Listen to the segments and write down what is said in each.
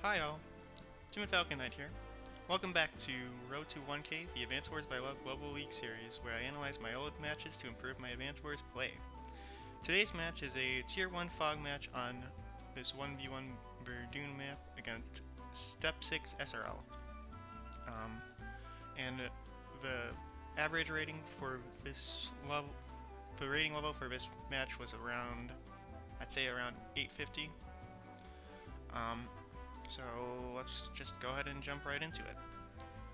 Hi all, Timothy Falcon Knight here. Welcome back to Road to 1K, the Advance Wars by Global League series, where I analyze my old matches to improve my Advance Wars play. Today's match is a Tier 1 Fog match on this 1v1 Verdun map against Step 6 SRL. And the average rating for this level, the rating level for this match was around, I'd say around 850. So let's just go ahead and jump right into it.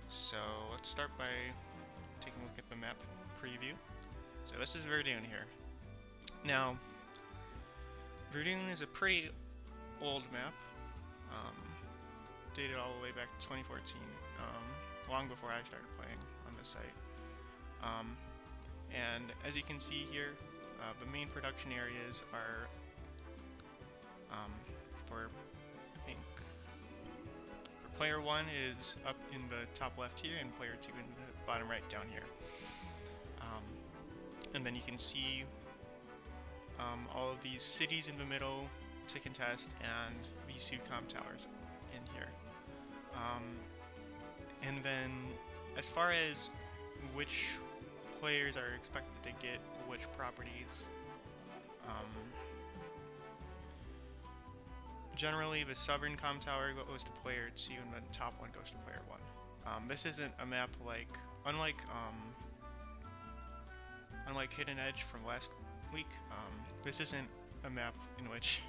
So let's start by taking a look at the map preview. So this is Verdun here. Now, Verdun is a pretty old map, dated all the way back to 2014, long before I started playing on this site. And as you can see here, the main production areas are for, I think, player 1 is up in the top left here, and player 2 in the bottom right down here. And then you can see all of these cities in the middle to contest, and these two comm towers in here. And then as far as which players are expected to get which properties, generally the southern comm tower goes to player 2 and the top one goes to player 1. This isn't a map like, unlike Hidden Edge from last week, this isn't a map in which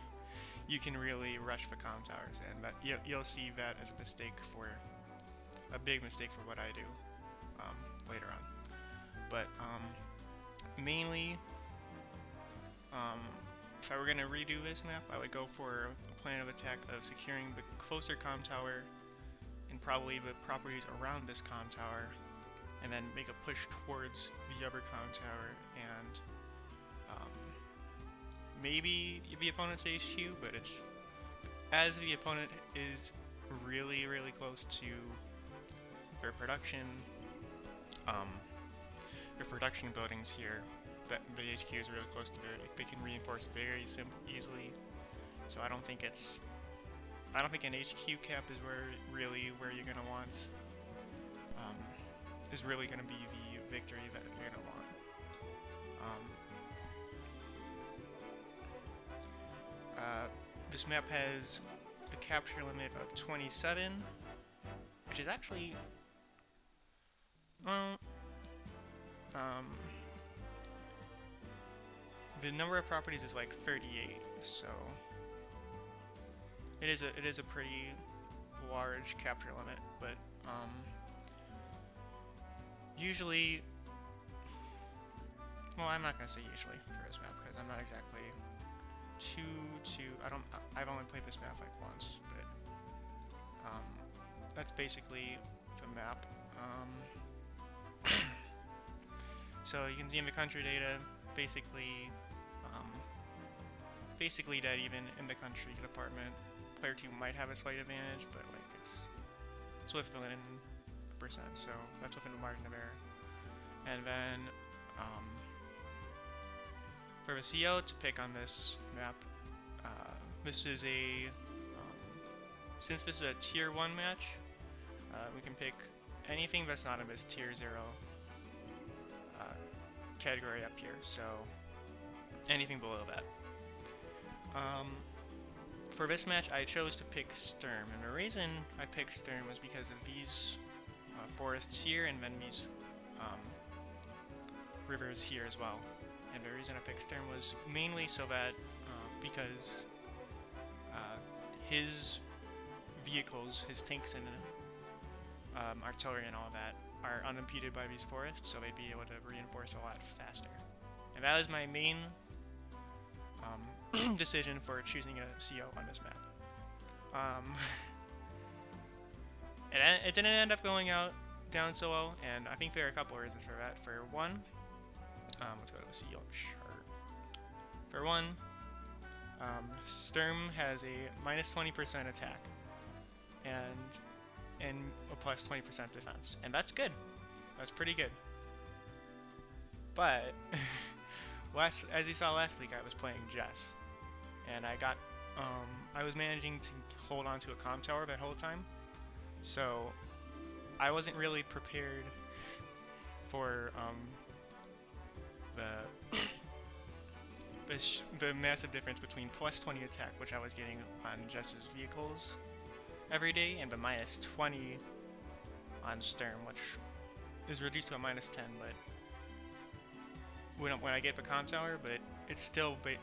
you can really rush the comm towers, and that you'll see that as a mistake, for a big mistake for what I do later on. But mainly, if I were going to redo this map, I would go for a plan of attack of securing the closer comm tower and probably the properties around this comm tower, and then make a push towards the other comm tower and maybe the opponent's HQ, but it's as the opponent is really close to their production buildings here, that the HQ is really close to they can reinforce very easily. So I don't think an HQ cap is where you're gonna want is really gonna be the victory that you're gonna want. This map has a capture limit of 27, which is actually, well, the number of properties is like 38, so it is a pretty large capture limit. But usually, well, I'm not gonna say usually for this map because I'm not exactly I've only played this map like once, but that's basically the map. So you can see in the country data, basically dead even in the country department. Player 2 might have a slight advantage, but like it's within a percent, so that's within the margin of error. And then for the CO to pick on this map, this is a since this is a tier 1 match, we can pick anything that's not in this tier 0 category up here, so anything below that. For this match, I chose to pick Sturm, and the reason I picked Sturm was because of these forests here, and then these rivers here as well. And the reason I picked Sturm was mainly so that because his vehicles, his tanks and artillery and all that, are unimpeded by these forests, so they'd be able to reinforce a lot faster. And that was my main decision for choosing a CO on this map. It didn't end up going down so well, and I think there are a couple of reasons for that. For one, let's go to the CO chart. For one, Sturm has a minus 20% attack and a plus 20% defense, and that's good. That's pretty good. But as you saw last week, I was playing Jess, and I got I was managing to hold on to a comm tower that whole time, so I wasn't really prepared for the the massive difference between plus 20 attack, which I was getting on Jess's vehicles every day, and the minus 20 on Sturm, which is reduced to a minus 10, but when I get the comm tower, but it's still a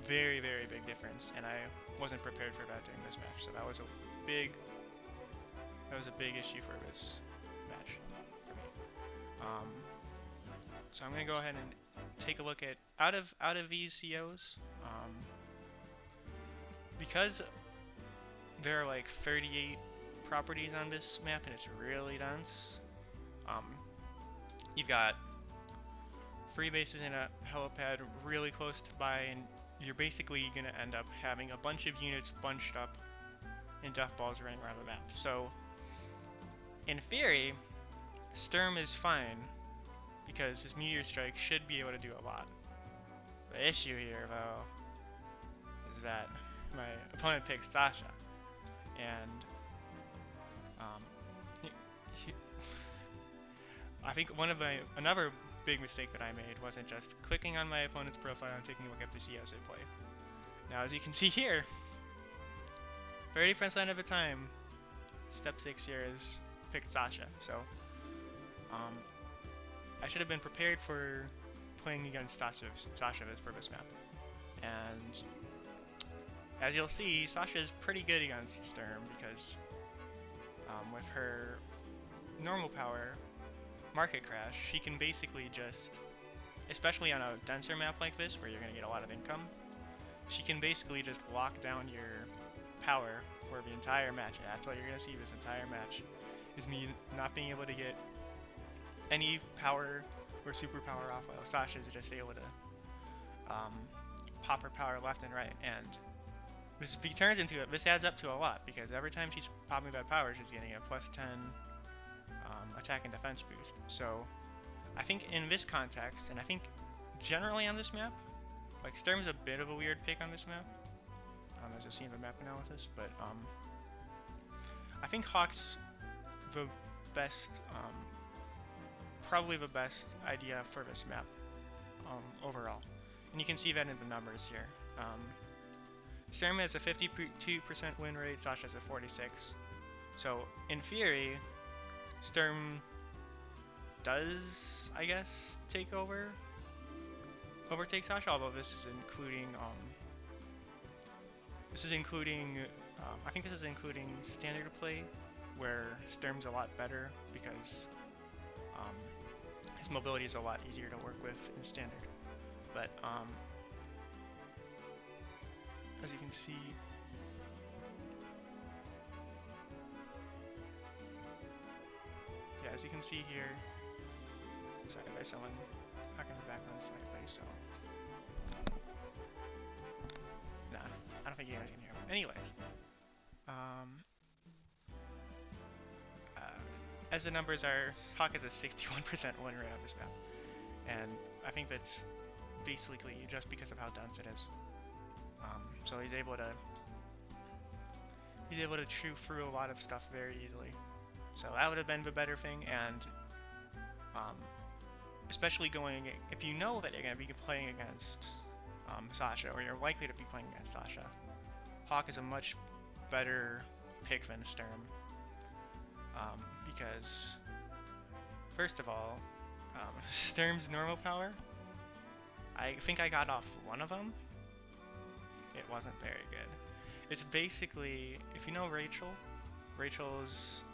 very, very big difference, and I wasn't prepared for that during this match, so that was a big issue for this match for me. So I'm gonna go ahead and take a look at out of these COs, because there are like 38 properties on this map and it's really dense. You've got 3 bases and a helipad really close by, and you're basically gonna end up having a bunch of units bunched up in death balls running around the map. So in theory, Sturm is fine because his meteor strike should be able to do a lot. The issue here, though, is that my opponent picked Sasha, and I think another big mistake that I made wasn't just clicking on my opponent's profile and taking a look at the COs they play. Now, as you can see here, 30% of the time, step 6 here is picked Sasha. So, I should have been prepared for playing against Sasha for this map. And as you'll see, Sasha is pretty good against Sturm because with her normal power, Market Crash, she can basically just, especially on a denser map like this where you're going to get a lot of income, she can basically just lock down your power for the entire match. And that's what you're going to see this entire match, is me not being able to get any power or superpower off while Sasha's just able to pop her power left and right. And this adds up to a lot, because every time she's popping that power, she's getting a plus 10 attack and defense boost. So I think in this context, and I think generally on this map, like Sturm's a bit of a weird pick on this map, as you'll see in the map analysis, but I think Hawk's the best, probably the best idea for this map overall. And you can see that in the numbers here. Sturm has a 52% win rate, Sasha has a 46. So in theory, Sturm does, I guess, overtake Sasha, although this is including I think this is including standard play, where Sturm's a lot better because his mobility is a lot easier to work with in standard. But as you can see, as you can see here, sorry, there's someone hacking the background slightly, so nah, I don't think you guys can hear me. Anyways, as the numbers are, Hawk has a 61% win rate on this map, and I think that's basically just because of how dense it is. So he's able to chew through a lot of stuff very easily. So that would have been the better thing, and especially if you know that you're going to be playing against Sasha, or you're likely to be playing against Sasha, Hawk is a much better pick than Sturm, because first of all, Sturm's normal power, I think I got off one of them. It wasn't very good. It's basically, if you know Rachel's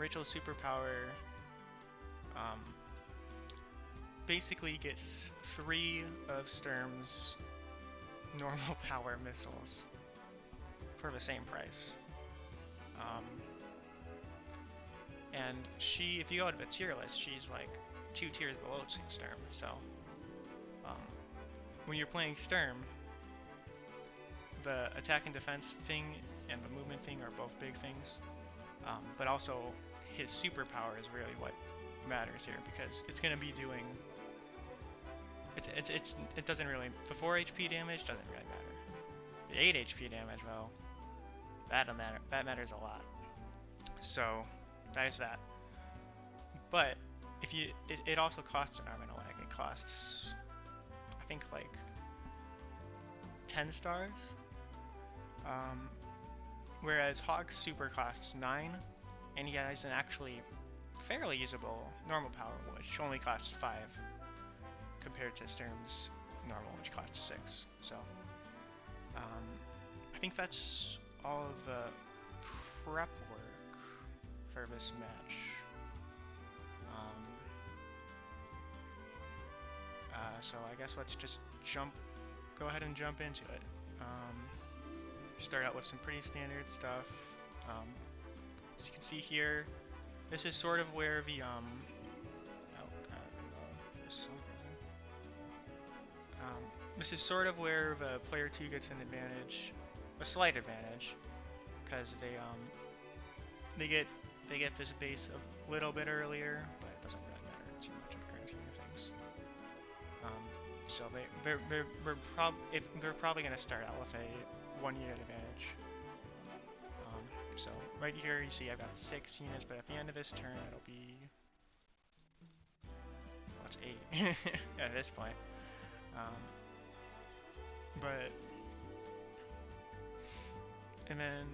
superpower basically gets 3 of Sturm's normal power missiles for the same price. And if you go to the tier list, she's like 2 tiers below Sturm. So when you're playing Sturm, the attack and defense thing and the movement thing are both big things, but also his superpower is really what matters here, because it's going to be doing, it doesn't really, the 4 HP damage doesn't really matter. The 8 HP damage, well, that matters a lot. So, there's that. But if you, it also costs an arm and a leg. It costs, I think, like 10 stars. Whereas Hawk's super costs 9, and he has an actually fairly usable normal power, which only costs 5, compared to Sturm's normal, which costs 6. So, I think that's all of the prep work for this match. So I guess let's just go ahead and jump into it. Start out with some pretty standard stuff. As you can see here, this is sort of where the this is sort of where the player 2 gets an advantage, a slight advantage, because they get this base a little bit earlier, but it doesn't really matter too much in the grand scheme of things. So they're probably going to start out with a 1 unit advantage. So right here you see I've got 6 units, but at the end of this turn it'll be, well, it's 8 at this point. And then,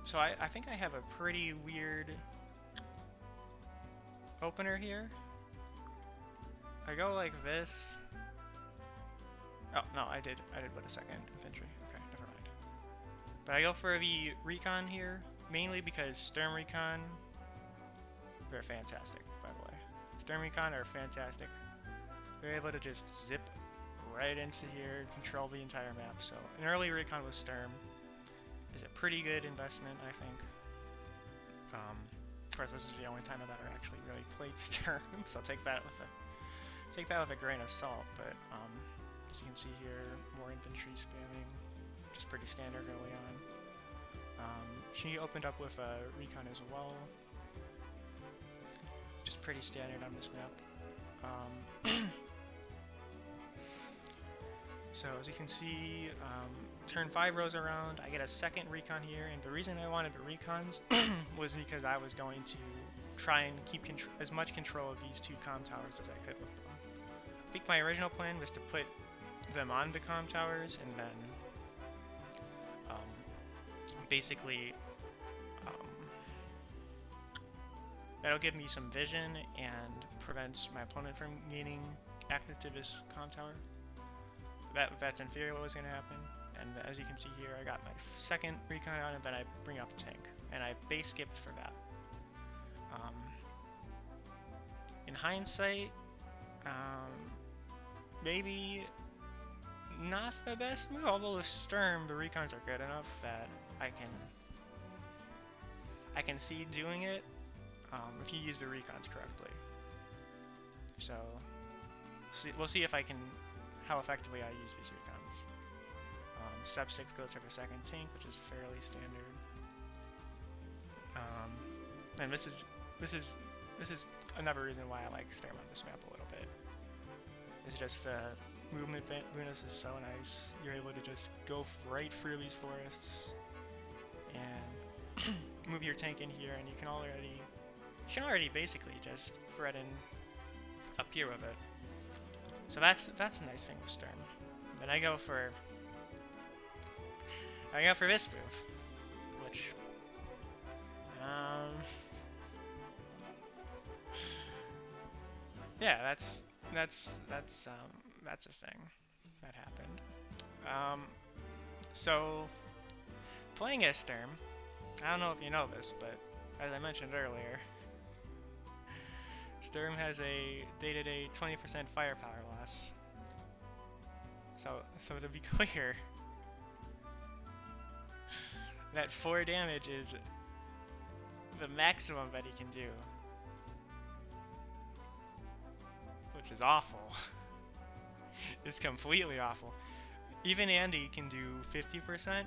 so I think I have a pretty weird opener here. I go like this. Oh, no, I did with a second infantry. Okay, never mind. But I go for the recon here, mainly because Sturm recon, they're fantastic, by the way. Sturm recon are fantastic. They're able to just zip right into here, control the entire map. So an early recon with Sturm is a pretty good investment, I think. Of course, this is the only time I've ever actually really played Sturm, so take that with a grain of salt. But as you can see here, more infantry spamming, which is pretty standard early on. She opened up with a recon as well, which is pretty standard on this map. So as you can see, turn 5 rolls around, I get a second recon here, and the reason I wanted the recons was because I was going to try and keep as much control of these 2 comm towers as I could with them. I think my original plan was to put them on the comm towers, and then basically that'll give me some vision and prevents my opponent from gaining access to this comm tower. That's in theory what was going to happen. And as you can see here, I got my second recon out, and then I bring out the tank, and I base skipped for that. In hindsight, maybe not the best move, although with Sturm the recons are good enough that I can see doing it if you use the recons correctly. So we'll see if how effectively I use these recons. Step 6 goes for the second tank, which is fairly standard. And this is another reason why I like Sturm on this map a little bit. It's just the movement bonus is so nice. You're able to just go right through these forests and move your tank in here, and you can already basically just thread in up here with it. So that's a nice thing with Sturm. Then I go for this move, which yeah, that's a thing that happened. So playing as Sturm, I don't know if you know this, but as I mentioned earlier, Sturm has a day-to-day 20% firepower loss. So to be clear, that 4 damage is the maximum that he can do, which is awful. It's completely awful. Even Andy can do 50%,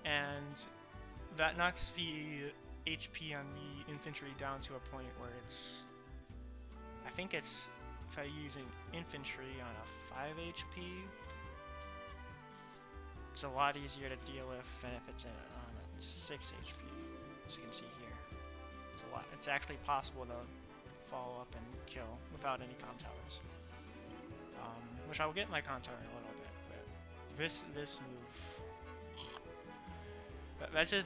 and that knocks the HP on the infantry down to a point where I think it's if I use an infantry on a 5 HP, it's a lot easier to deal with than if it's on a 6 HP, as you can see here. It's actually possible to follow up and kill without any con towers. Which I will get my con tower in a little bit, but this move,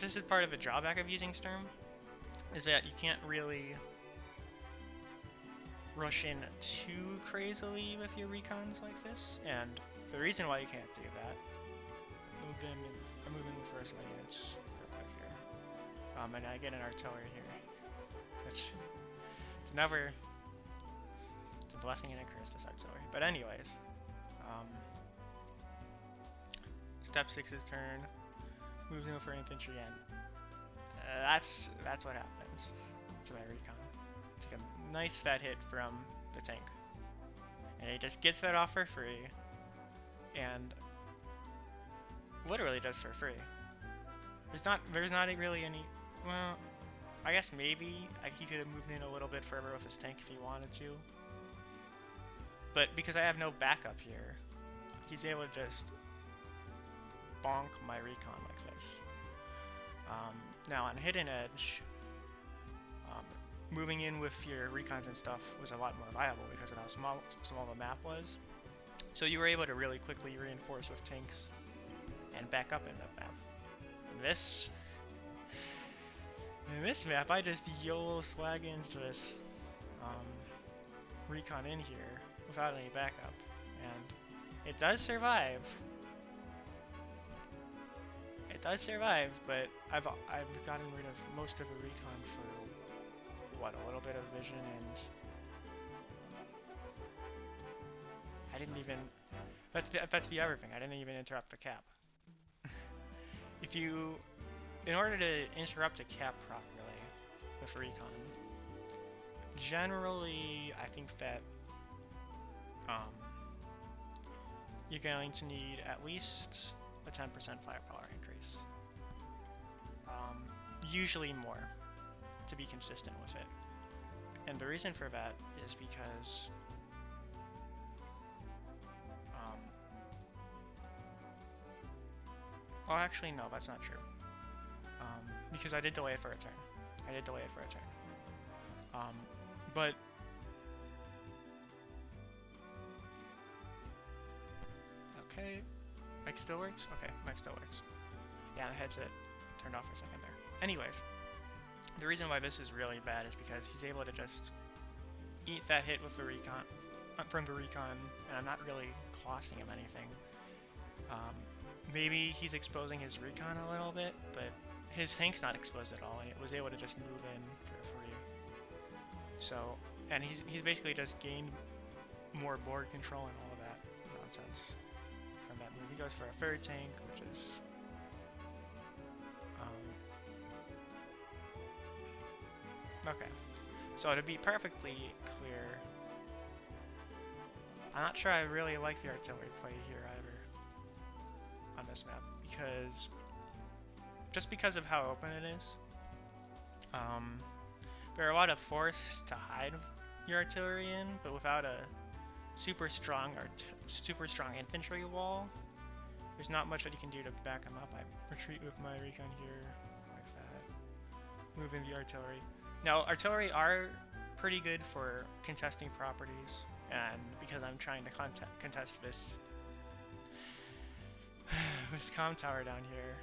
this is part of the drawback of using Sturm, is that you can't really rush in too crazily with your recons like this, and the reason why you can't do that, I'm moving the first line units real quick here, and I get an artillery here, which it's never, it's a blessing and a curse, this artillery, but anyways, step 6's turn, moves in for infantry, and that's what happens to my recon. Take a nice fat hit from the tank, and it just gets that off for free, and literally does for free. There's not really any. Well, I guess maybe he could have moved in a little bit further with his tank if he wanted to, but because I have no backup here, he's able to just bonk my recon like this. Now on Hidden Edge, moving in with your recons and stuff was a lot more viable because of how small the map was. So you were able to really quickly reinforce with tanks and back up in the map. In this map, I just YOLO slag into this recon in here without any backup, and it does survive. It does survive, but I've gotten rid of most of the recon for what, a little bit of vision, and I didn't even. That's the other thing. I didn't even interrupt the cap. In order to interrupt a cap properly with recon, generally I think that you're going to need at least a 10% firepower increase. Usually more, to be consistent with it. And the reason for that is because well, actually no, that's not true. Because I did delay it for a turn. But okay, mic still works? Okay, mic still works. Yeah, the headset turned off for a second there. Anyways, the reason why this is really bad is because he's able to just eat that hit with the recon, from the recon, and I'm not really costing him anything. Maybe he's exposing his recon a little bit, but his tank's not exposed at all, and it was able to just move in for free. So, and he's basically just gained more board control and all of that nonsense from that move. He goes for a third tank, which is okay. So to be perfectly clear, I'm not sure I really like the artillery play here either on this map, because of how open it is. There are a lot of force to hide your artillery in, but without a super strong infantry wall, there's not much that you can do to back them up. I retreat with my recon here, like that. Move in the artillery. Now, artillery are pretty good for contesting properties, and because I'm trying to contest this this comm tower down here,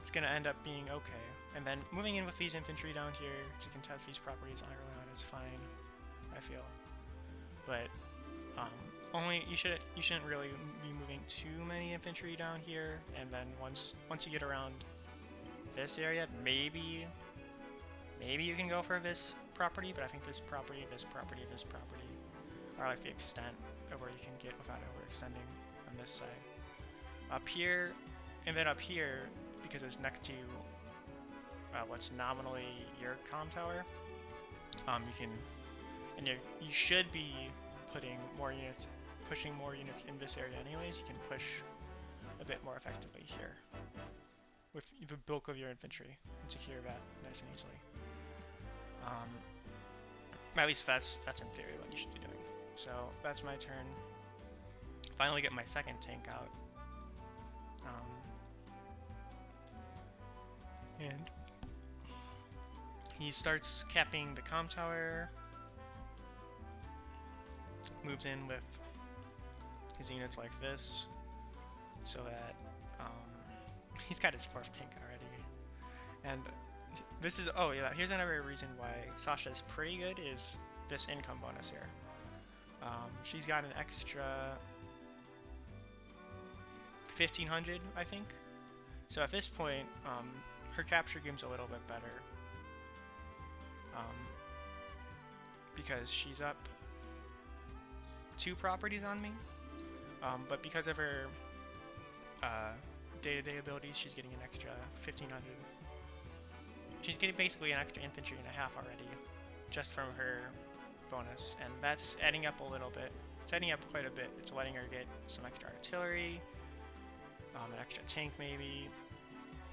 it's gonna end up being okay. And then moving in with these infantry down here to contest these properties early on is fine, I feel. But you shouldn't really be moving too many infantry down here. And then once you get around this area, maybe you can go for this property. But I think this property are like the extent of where you can get without overextending on this side. Up here, and then up here, because it's next to what's nominally your comm tower, you can, and you should be pushing more units in this area anyways. You can push a bit more effectively here with the bulk of your infantry and secure that nice and easily. At least that's in theory what you should be doing. So that's my turn. Finally get my second tank out. And he starts capping the comm tower. Moves in with his units like this, so that he's got his 4th tank already. And this is, oh yeah, here's another reason why Sasha's pretty good is this income bonus here. She's got an extra 1500, I think. So at this point, her capture game's a little bit better. Because she's up 2 properties on me. But because of her day-to-day abilities, she's getting an extra 1500. She's getting basically an extra infantry and a half already, just from her bonus, and that's adding up a little bit. It's adding up quite a bit. It's letting her get some extra artillery, an extra tank maybe.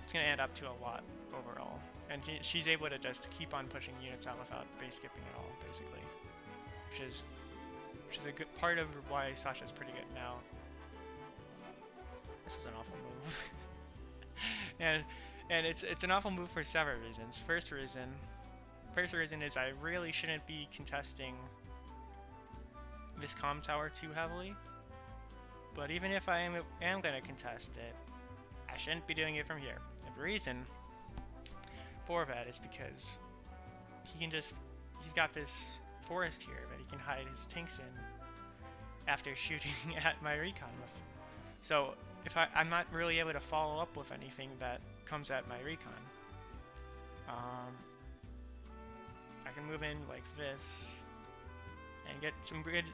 It's going to add up to a lot overall, and she's able to just keep on pushing units out without base skipping at all, basically, which is a good part of why Sasha's pretty good now. This is an awful move. and it's an awful move for several reasons. First reason is I really shouldn't be contesting this comm tower too heavily. But even if I am going to contest it, I shouldn't be doing it from here. And the reason for that is because he's got this forest here that he can hide his tanks in after shooting at my recon with. So if I'm not really able to follow up with anything that comes at my recon, I can move in like this and get some good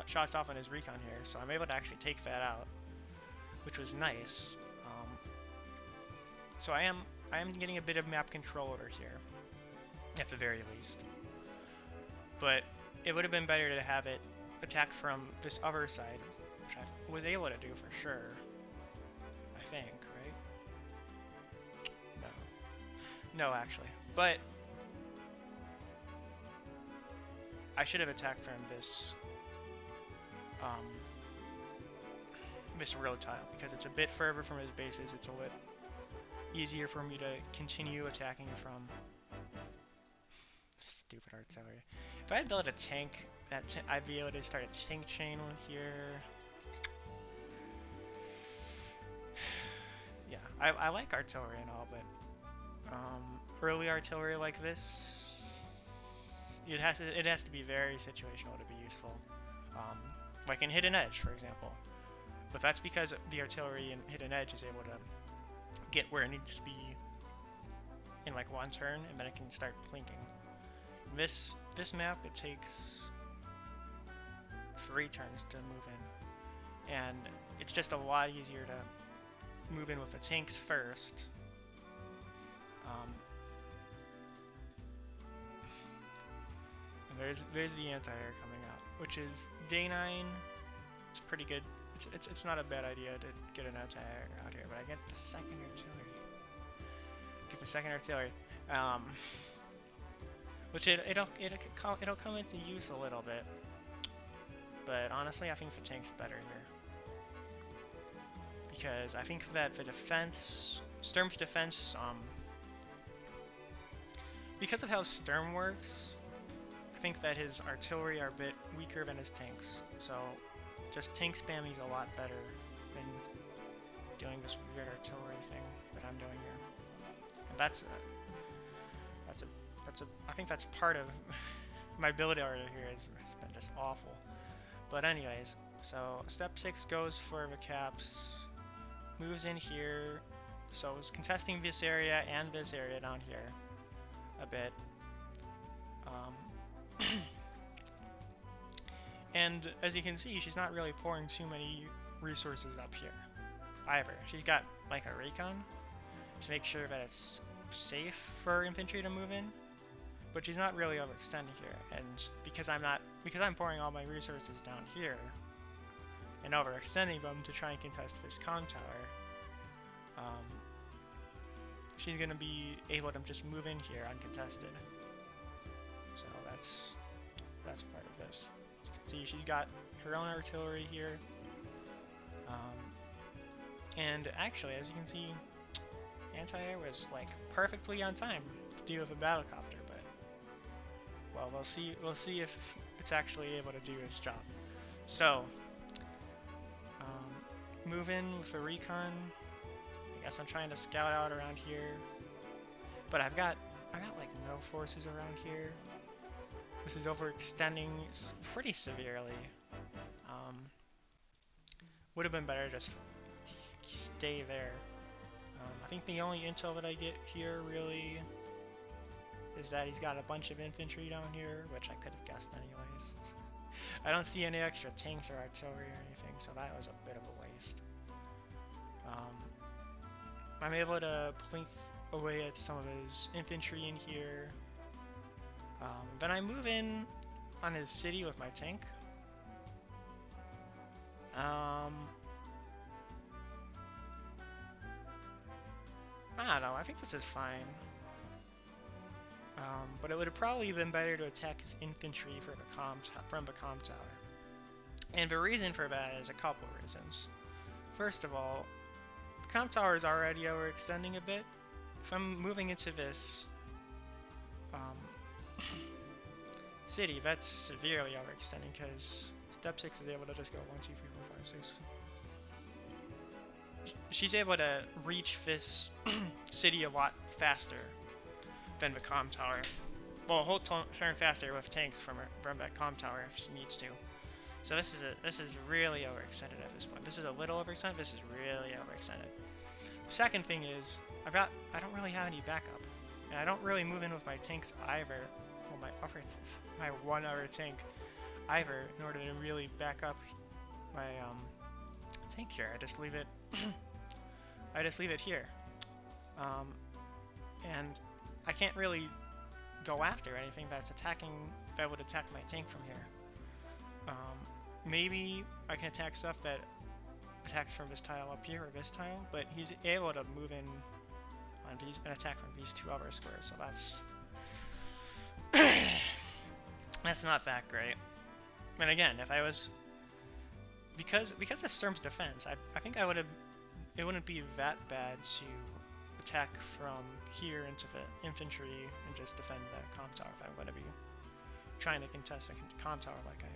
shots off on his recon here. So I'm able to actually take that out, which was nice. So I am getting a bit of map control over here, at the very least. But it would have been better to have it attack from this other side, which I was able to do for sure. I think, right? No, actually. But I should have attacked from this this road tile, because it's a bit further from his bases. It's a bit easier for me to continue attacking from. Stupid artillery. If I had built a tank, I'd be able to start a tank chain here. Yeah, I like artillery and all, but early artillery like this, it has to be very situational to be useful. Like in Hidden Edge, for example. But that's because the artillery in Hidden Edge is able to get where it needs to be in like one turn, and then it can start plinking. This map, it takes 3 turns to move in, and it's just a lot easier to move in with the tanks first. And there's the anti-air coming out, which is day 9. It's pretty good. It's not a bad idea to get an anti-air out here, but I get the second artillery. Get the second artillery. Which it'll come into use a little bit, but honestly I think the tank's better here, because I think that the defense, Sturm's defense, because of how Sturm works, I think that his artillery are a bit weaker than his tanks, so just tank spamming is a lot better than doing this weird artillery thing that I'm doing here, and I think that's part of my build order here. It's been just awful. But anyways, so step 6 goes for the caps, moves in here, so it's contesting this area and this area down here a bit. And as you can see, she's not really pouring too many resources up here either. She's got like a recon to make sure that it's safe for infantry to move in. But she's not really overextending here, and because I'm pouring all my resources down here and overextending them to try and contest this comm tower, she's gonna be able to just move in here uncontested. best part of this. See, she's got her own artillery here. And actually, as you can see, anti-air was like perfectly on time to deal with a battlecopter, but well, we'll see if it's actually able to do its job. So, move in with a recon. I guess I'm trying to scout out around here, but I got like no forces around here. This is overextending pretty severely. Would have been better just stay there. I think the only intel that I get here really is that he's got a bunch of infantry down here, which I could have guessed anyways. I don't see any extra tanks or artillery or anything, so that was a bit of a waste. I'm able to plink away at some of his infantry in here. Then I move in on his city with my tank. I don't know, I think this is fine. But it would have probably been better to attack his infantry from the comm tower. And the reason for that is a couple reasons. First of all, the comm tower is already overextending a bit. If I'm moving into this city, that's severely overextending because step 6 is able to just go 1, 2, 3, 4, 5, 6. She's able to reach this city a lot faster than the comm tower. Well, a whole turn faster with tanks from that comm tower if she needs to. So this is really overextended at this point. This is a little overextended. This is really overextended. The second thing is I don't really have any backup, and I don't really move in with my tanks either. Well, my one other tank either in order to really back up my tank here. I just leave it. I just leave it here, and I can't really go after anything that would attack my tank from here. Maybe I can attack stuff that attacks from this tile up here or this tile, but he's able to move in on and attack from these two other squares, so that's that's not that great. And again, if I was because of Sturm's defense, I think it wouldn't be that bad to attack from here into the infantry and just defend that comm tower if I would be trying to contest a comm tower like I am.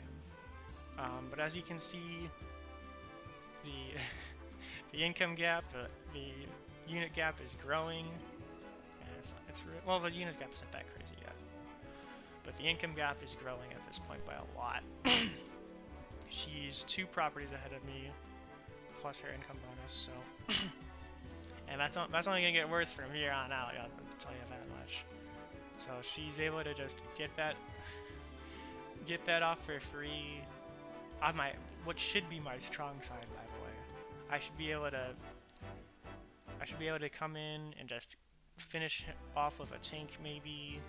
But as you can see, the income gap, the unit gap is growing. Well, the unit gap isn't that crazy yet, but the income gap is growing at this point by a lot. She's 2 properties ahead of me, plus her income bonus, so and that's only gonna get worse from here on out. I'll tell you that much. So she's able to just get that off for free on what should be my strong side, by the way. I should be able to come in and just finish off with a tank maybe,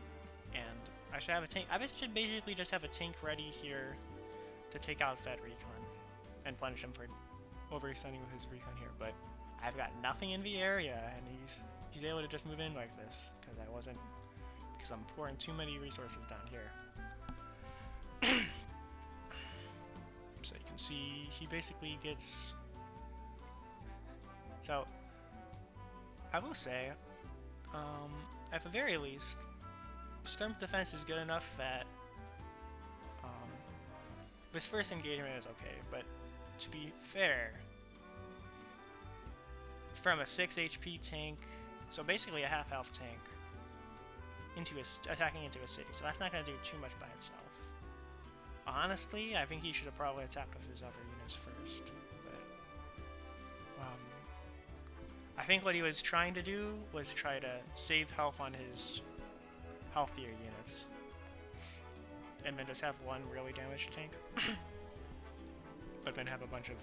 and I should have a tank. I should basically just have a tank ready here to take out Fed Recon and punish him for overextending with his recon here, but I've got nothing in the area, and he's able to just move in like this because I'm pouring too many resources down here. So you can see he basically gets. So I will say, at the very least, Sturm's defense is good enough that this first engagement is okay, but to be fair, it's from a 6 HP tank, so basically a half health tank, attacking into a city, so that's not going to do too much by itself. Honestly, I think he should have probably attacked with his other units first, but I think what he was trying to do was try to save health on his healthier units, and then just have one really damaged tank, but then have a bunch of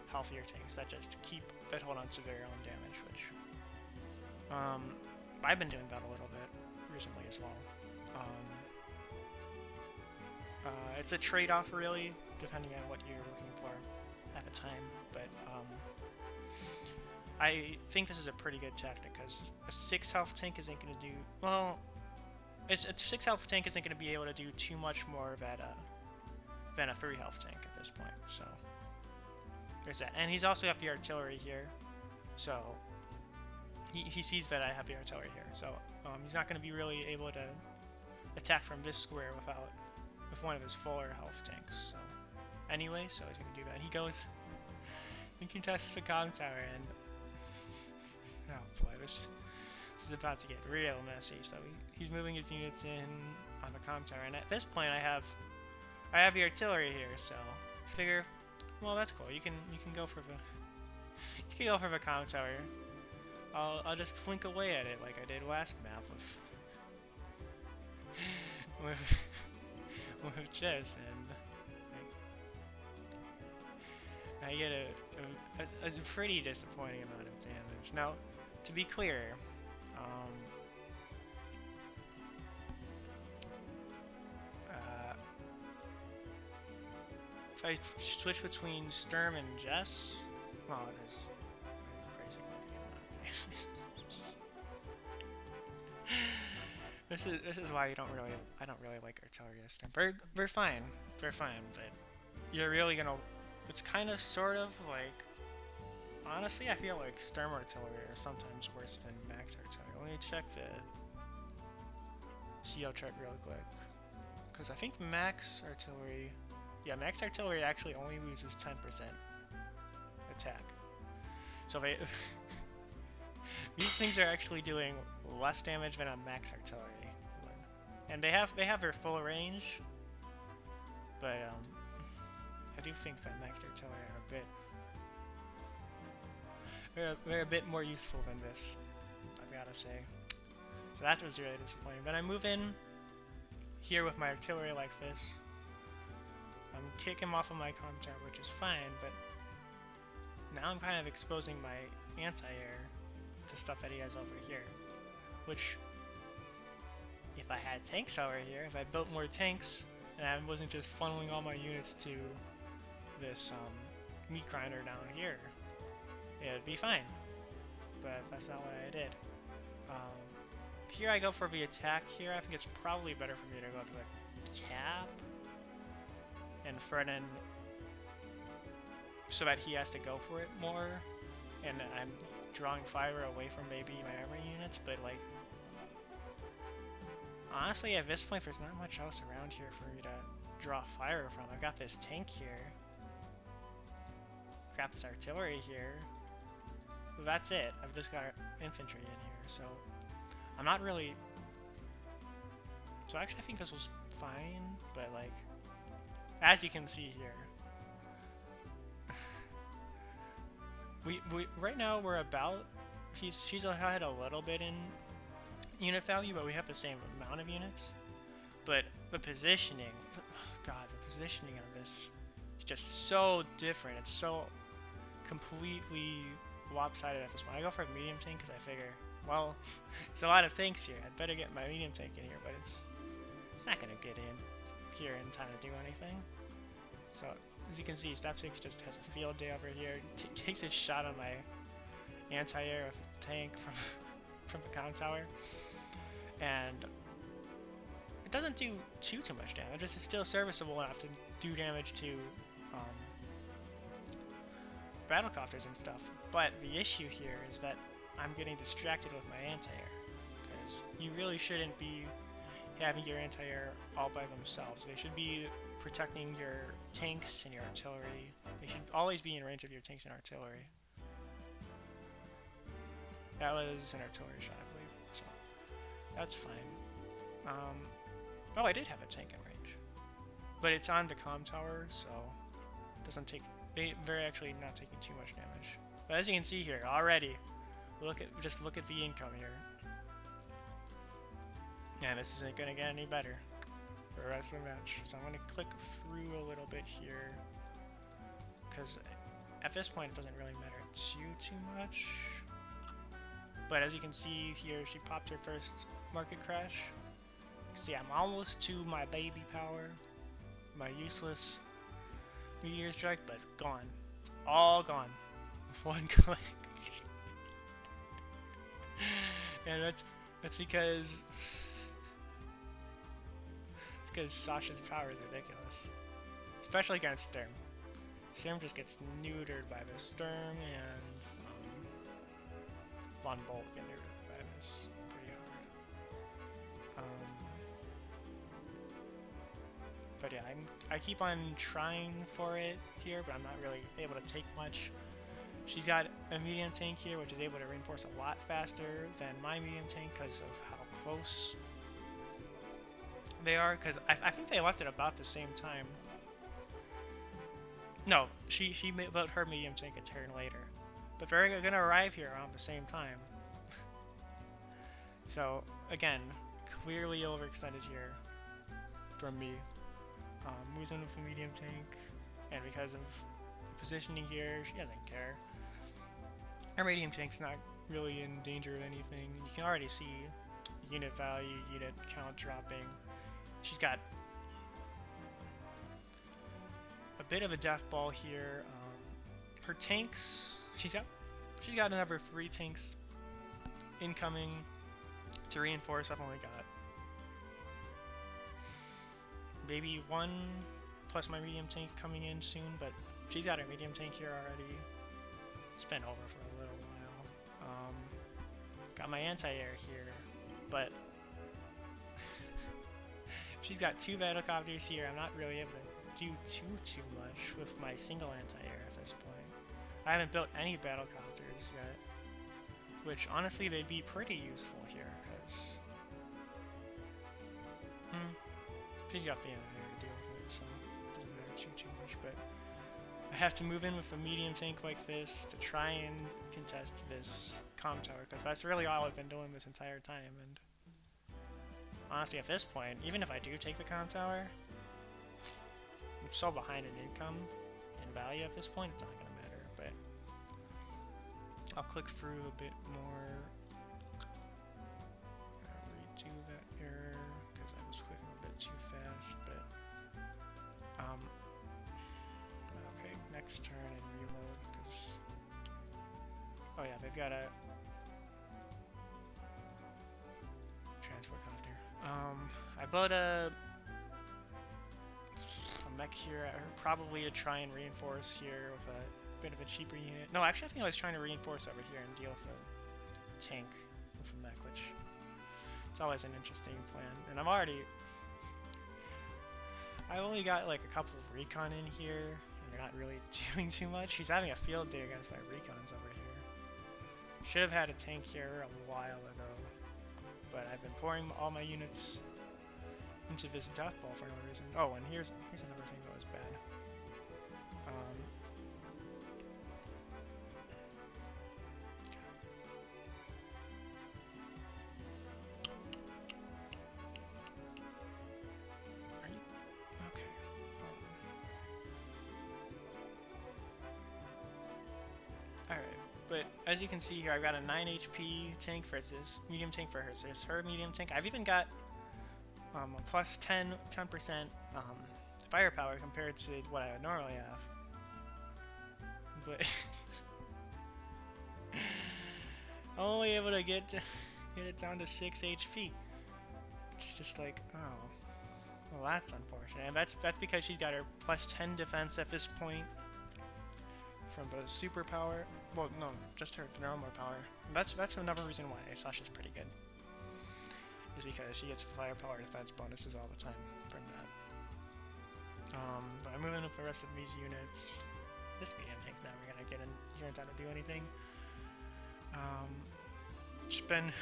healthier tanks that hold on to their own damage, which I've been doing that a little bit recently as well. It's a trade-off really, depending on what you're looking for at the time, but I think this is a pretty good tactic because a 6 health tank isn't going to do well. a 6 health tank isn't going to be able to do too much more than a 3 health tank at this point. So there's that. And he's also got the artillery here, so he sees that I have the artillery here. So he's not going to be really able to attack from this square with one of his fuller health tanks. So anyway, so he's going to do that. He goes and contests the comm tower, and oh boy, this is about to get real messy. So he's moving his units in on the comm tower, and at this point I have the artillery here. So I figure, well, that's cool. You can go for the comm tower. I'll just flink away at it like I did last map with Jess, and I get a pretty disappointing amount of damage. Now, to be clear, if I switch between Sturm and Jess, well, it is pretty significant amount of damage. This is why I don't really like artillerists. They're fine, but you're really gonna. It's kind of sort of like. Honestly, I feel like Sturm artillery is sometimes worse than max artillery. Let me check the CO chart real quick, because I think max artillery. Yeah, max artillery actually only loses 10% attack. So these things are actually doing less damage than a max artillery would. And they have their full range, but I do think that max artillery are they're a bit more useful than this, I've gotta say. So that was really disappointing. Then I move in here with my artillery like this. I'm kicking him off of my comm tower, which is fine, but now I'm kind of exposing my anti-air to stuff that he has over here. Which, if I had tanks over here, if I built more tanks, and I wasn't just funneling all my units to this meat grinder down here, it would be fine. But that's not what I did. Here I go for the attack here. I think it's probably better for me to go to the cap and threaten so that he has to go for it more, and I'm drawing fire away from maybe my armor units, but like honestly at this point there's not much else around here for me to draw fire from. I've got this tank here, got this artillery here, but that's it. I've just got infantry in here, so I'm not really. So actually I think this was fine, but like as you can see here, we right now we're about she's ahead a little bit in unit value, but we have the same amount of units. But the positioning, God, the positioning on this is just so different. It's so completely lopsided at this point. I go for a medium tank because I figure, well, there's a lot of tanks here. I'd better get my medium tank in here, but it's not gonna get in here in time to do anything. So as you can see, Staff 6 just has a field day over here. Takes a shot on my anti-air with a tank from the comm tower, and it doesn't do too much damage. It's still serviceable enough to do damage to battlecopters and stuff. But the issue here is that I'm getting distracted with my anti-air, because you really shouldn't be having your anti-air all by themselves. They should be protecting your tanks and your artillery. They should always be in range of your tanks and artillery. That was an artillery shot, I believe, so that's fine. Oh, I did have a tank in range, but it's on the comm tower, so it doesn't take. They're actually not taking too much damage. But as you can see here, already, just look at the income here. And this isn't gonna get any better for the rest of the match. So I'm gonna click through a little bit here, because at this point it doesn't really matter too much. But as you can see here, she popped her first market crash. See, I'm almost to my baby power, my useless meteor strike, but gone, all gone with one click. And that's because It's because Sasha's power is ridiculous. Especially against Sturm. Sturm just gets neutered by this. Sturm and Von Bolt get neutered by this pretty hard. But yeah, I keep on trying for it here, but I'm not really able to take much. She's got a medium tank here, which is able to reinforce a lot faster than my medium tank because of how close they are. Because I think they left it about the same time. No, she built her medium tank a turn later, but they're gonna arrive here around the same time. So again, clearly overextended here from me. Moves in with a medium tank, and because of the positioning here, she doesn't care. Her medium tank's not really in danger of anything. You can already see unit value, unit count dropping. She's got a bit of a death ball here. Her tanks, she's got another 3 tanks incoming to reinforce. I've only got maybe 1 plus my medium tank coming in soon, but she's got her medium tank here already. It's been over for a little while. Got my anti-air here, but she's got 2 battlecopters here. I'm not really able to do too much with my single anti-air at this point. I haven't built any battlecopters yet, which honestly they'd be pretty useful here, because she's got the anti-air to deal with it, so it doesn't matter too much. But I have to move in with a medium tank like this to try and contest this comm tower, because that's really all I've been doing this entire time. And honestly, at this point, even if I do take the comm tower, I'm so behind in income and value at this point, it's not going to matter. But I'll click through a bit more. Redo that error because I was clicking a bit too fast. But okay, next turn and reload, because oh yeah, they've got a transport copter. I bought a mech here, probably to try and reinforce here with a bit of a cheaper unit. No, actually I think I was trying to reinforce over here and deal with a tank with a mech, which it's always an interesting plan. And I only got like a couple of recon in here, and they're not really doing too much. She's having a field day against my recons over here. Should have had a tank here a while ago, but I've been pouring all my units into this death ball for no reason. Oh, and here's another thing that was bad. Okay. Alright, but as you can see here, I've got a 9 HP tank for this, medium tank for her. So it's her medium tank. I've even got a plus 10% firepower compared to what I would normally have. But I'm only able to get it down to 6 HP. It's just like, oh, well, that's unfortunate. And that's because she's got her plus 10 defense at this point from the superpower. Well, no, just her normal power. That's another reason why Sasha's pretty good. Is because she gets firepower defense bonuses all the time from that. But I'm moving up the rest of these units. This medium tank's never gonna get in here in time to do anything. It's been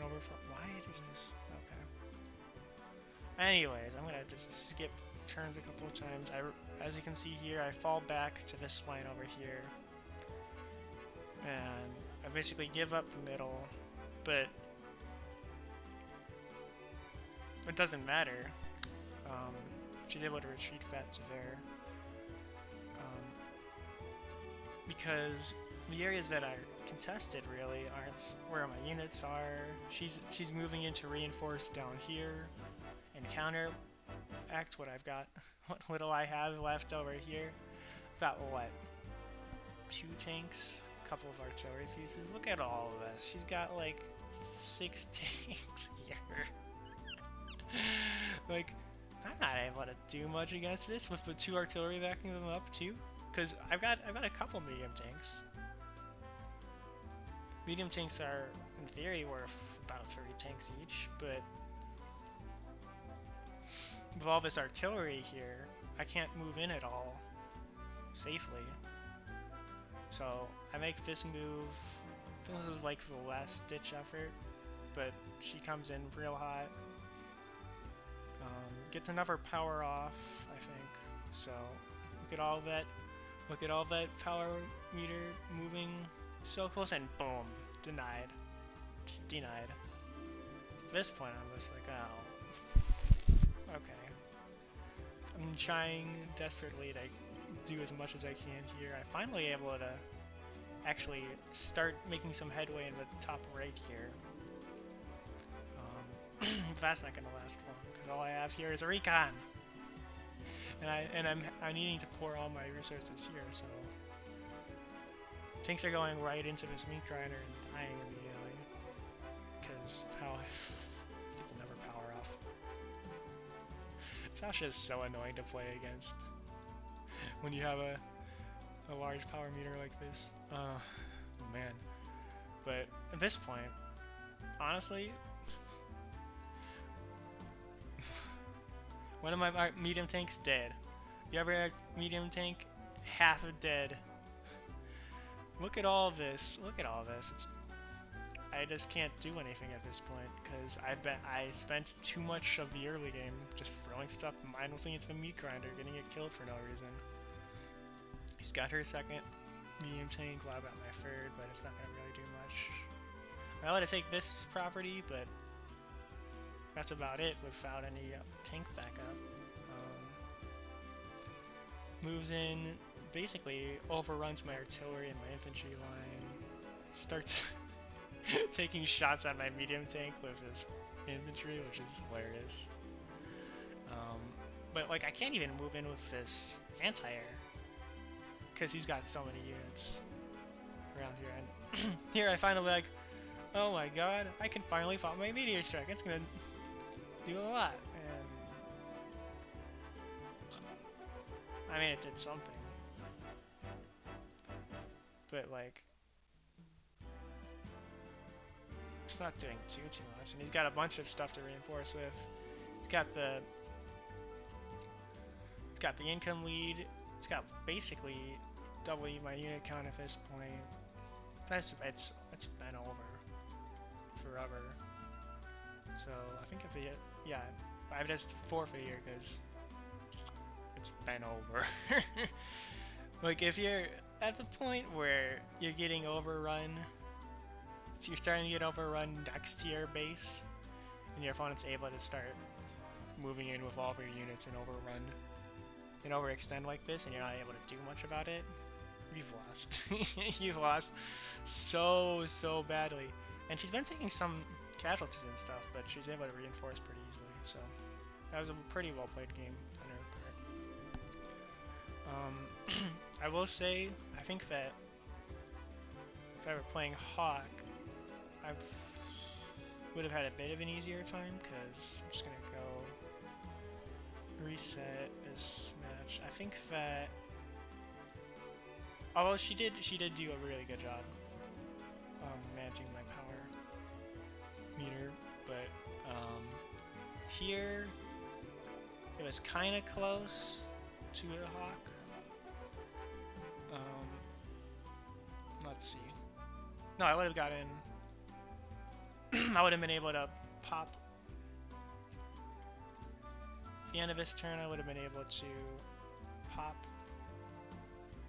over for why did this? Okay. Anyways, I'm gonna just skip turns a couple of times. As you can see here, I fall back to this line over here, and I basically give up the middle, but it doesn't matter. She's able to retreat fat to there. Because the areas that are contested really aren't where my units are. She's moving in to reinforce down here and counteract what I've got, what little I have left over here. I've got what? 2 tanks, a couple of artillery fuses. Look at all of this. She's got like 6 tanks here. Like, I'm not able to do much against this with the 2 artillery backing them up too, because I've got a couple medium tanks. Medium tanks are, in theory, worth about 3 tanks each, but with all this artillery here, I can't move in at all safely. So I make this move. I think this was like the last ditch effort, but she comes in real hot. Gets another power off, I think. So look at all that. Look at all that power meter moving so close, and boom, denied. Just denied. At this point, I'm just like, oh, okay. I'm trying desperately to do as much as I can here. I'm finally able to actually start making some headway in the top right here. That's not gonna last long because all I have here is a recon, and I'm needing to pour all my resources here. So tanks are going right into this meat grinder and dying immediately because how gets another power off. Sasha is so annoying to play against when you have a large power meter like this. Man. But at this point, honestly, one of my medium tanks dead. You ever had medium tank half dead? Look at all this. Look at all this. I just can't do anything at this point because I spent too much of the early game just throwing stuff mindlessly into the meat grinder, getting it killed for no reason. She's got her second medium tank. Well, I got my third, but it's not gonna really do much. I let it take this property, but that's about it without any tank backup. Moves in, basically overruns my artillery and my infantry line. Starts taking shots at my medium tank with his infantry, which is hilarious. But like I can't even move in with this anti-air because he's got so many units around here. And here I finally like, oh my god, I can finally find my meteor strike. It's gonna do a lot. And I mean, it did something. But like, it's not doing too much. And he's got a bunch of stuff to reinforce with. He's got the income lead. It's got basically double my unit count at this point. It's been over forever. So I think if it, yeah, I just forfeit here because it's been over. Like if you're at the point where you're getting overrun, so you're starting to get overrun next to your base, and your opponent's able to start moving in with all of your units and overrun and overextend like this, and you're not able to do much about it, you've lost. You've lost so badly. And she's been taking some casualties and stuff, but she's able to reinforce pretty easily. So that was a pretty well played game on her part. I will say, I think that if I were playing Hawk, I would have had a bit of an easier time because I'm just gonna go reset this match. I think that, although she did do a really good job managing my power meter, but here it was kind of close to a Hawk. Let's see. No, I would have gotten. I would have been able to pop. At the end of this turn, I would have been able to pop.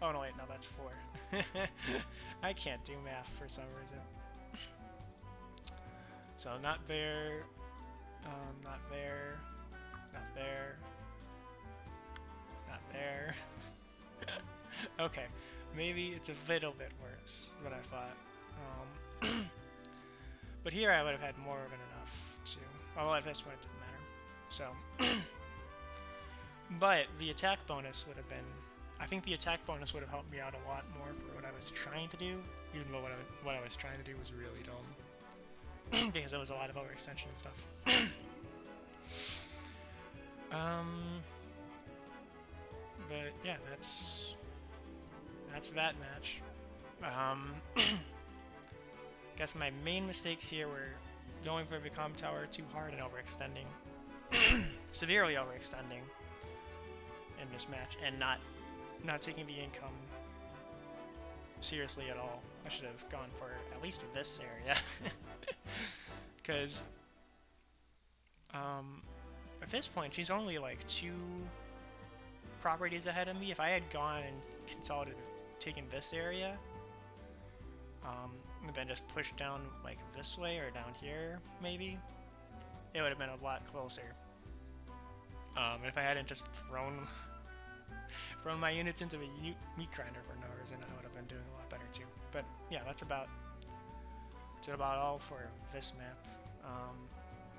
Oh no, wait, no, that's 4. I can't do math for some reason. So not there, not there, not there, not there. Okay, maybe it's a little bit worse than I thought. But here I would have had more than enough to, although at this point it didn't matter. So, but the attack bonus would have been, I think the attack bonus would have helped me out a lot more for what I was trying to do, even though what I was trying to do was really dumb. Because there was a lot of overextension and stuff. But yeah, that's that match. Guess my main mistakes here were going for the comm tower too hard and overextending, severely overextending in this match, and not taking the income seriously at all. I should have gone for at least this area, because at this point she's only like 2 properties ahead of me. If I had gone and consolidated, taken this area, and then just pushed down like this way or down here, maybe, it would have been a lot closer. If I hadn't just thrown my units into the meat grinder for no reason, I would have been doing a lot better too. But yeah, that's about all for this map.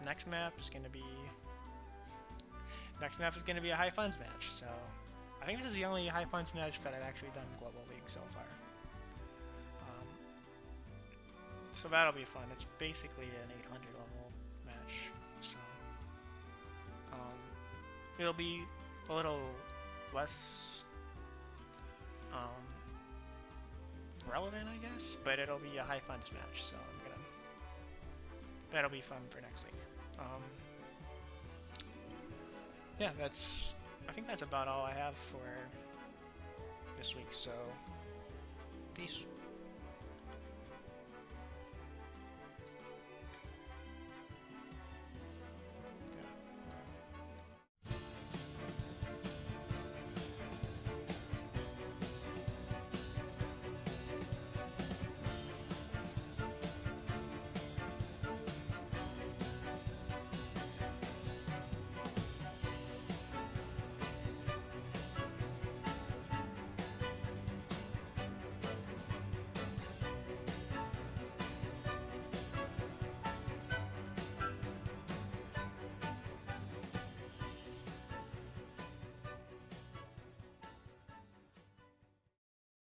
Next map is gonna be a high funds match. So I think this is the only high funds match that I've actually done in Global League so far. So that'll be fun. It's basically an 800 level match, so it'll be a little less relevant, I guess, but it'll be a high funds match, so that'll be fun for next week. Yeah, I think that's about all I have for this week, so peace.